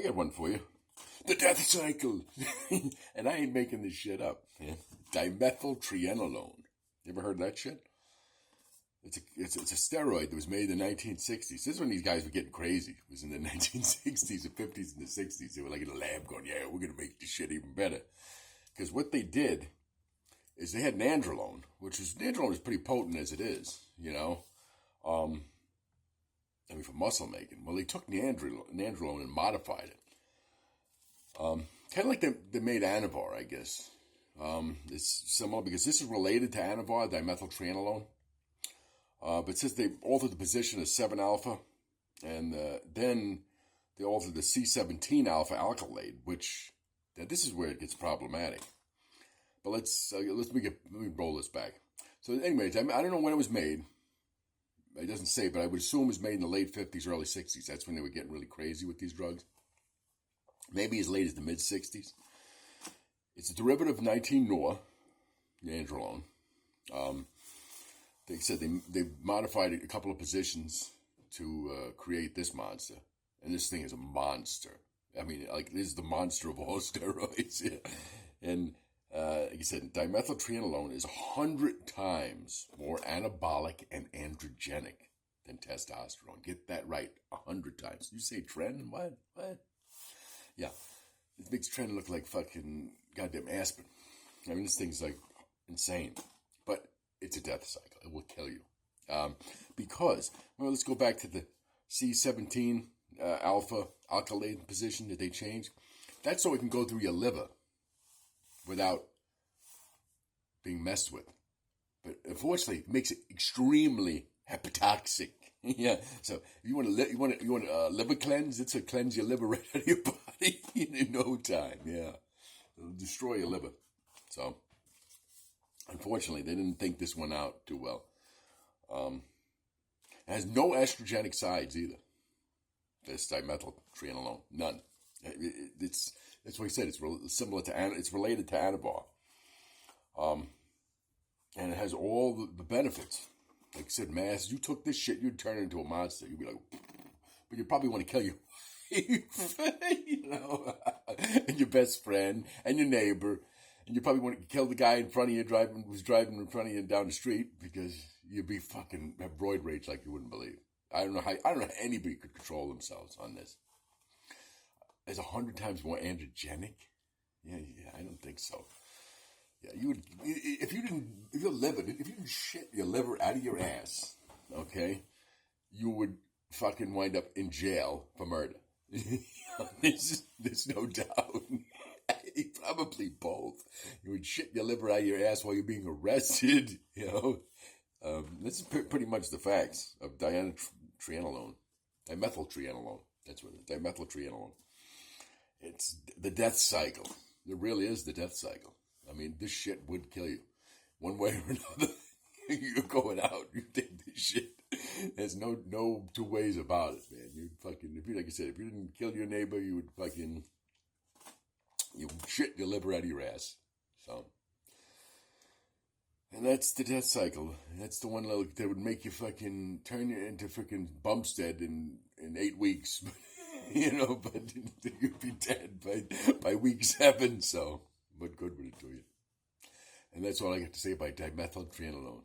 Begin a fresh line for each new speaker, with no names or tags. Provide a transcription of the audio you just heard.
got one for you. The death cycle. And I ain't making this shit up. Yeah. Dimethyltrienolone. You ever heard that shit? It's a steroid that was made in the 1960s. This is when these guys were getting crazy. It was in the 1960s, the 50s, and the 60s. They were like in a lab going, yeah, we're going to make this shit even better. Because what they did is they had nandrolone, nandrolone is pretty potent as it is, you know. For muscle making. Well, they took nandrolone and modified it. Kind of like they made Anavar, I guess. It's similar because this is related to Anavar, dimethyltrienolone. But since they altered the position of 7-alpha, and then they altered the C17 alpha alkylate, which this is where it gets problematic. But let me roll this back. So, anyways, I don't know when it was made. It doesn't say, but I would assume it was made in the late 50s, early 60s. That's when they were getting really crazy with these drugs. Maybe as late as the mid 60s. It's a derivative of 19-nor, nandrolone. They said they modified a couple of positions to create this monster. And this thing is a monster. I mean, like, this is the monster of all steroids. Yeah. And like I said, dimethyltrienolone is 100 times more anabolic and androgenic than testosterone. Get that right, 100 times. You say tren? What? Yeah. It makes tren look like fucking goddamn aspirin. I mean, this thing's like insane. But it's a death cycle. It will kill you. Because, well, let's go back to the C17 alpha alkylate position that they changed. That's so it can go through your liver without being messed with. But unfortunately, it makes it extremely hepatotoxic. Yeah. So if you want a liver cleanse, it's to cleanse your liver right out of your body in no time. Yeah. It'll destroy your liver. So unfortunately, they didn't think this one out too well. It has no estrogenic sides either. This dimethyltrienolone, none. That's what he said. It's similar to it's related to Anavar, and it has all the benefits. Like I said, Mass, you took this shit, you'd turn into a monster. You'd be like, but you probably want to kill your you know, and your best friend and your neighbor, and you probably want to kill the guy in front of you who's driving in front of you down the street because you'd be fucking have roid rage like you wouldn't believe. I don't know how anybody could control themselves on this. It's 100 times more androgenic. Yeah, I don't think so. Yeah, you would if you didn't shit your liver out of your ass, okay, you would fucking wind up in jail for murder. There's no doubt. Probably both. You would shit your liver out of your ass while you're being arrested. You know, this is pretty much the facts of dimethyltrienolone. That's what it is. Dimethyltrienolone. It's the death cycle. It really is the death cycle. I mean, this shit would kill you. One way or another, you're going out, you take this shit. There's no two ways about it, man. Like I said, if you didn't kill your neighbor, you would shit your liver out of your ass. So, and that's the death cycle. That's the one that would make you fucking turn you into freaking Bumstead in 8 weeks. You know, but you'd be dead by week 7, so what good would it do you? And that's all I got to say about dimethyltrienolone.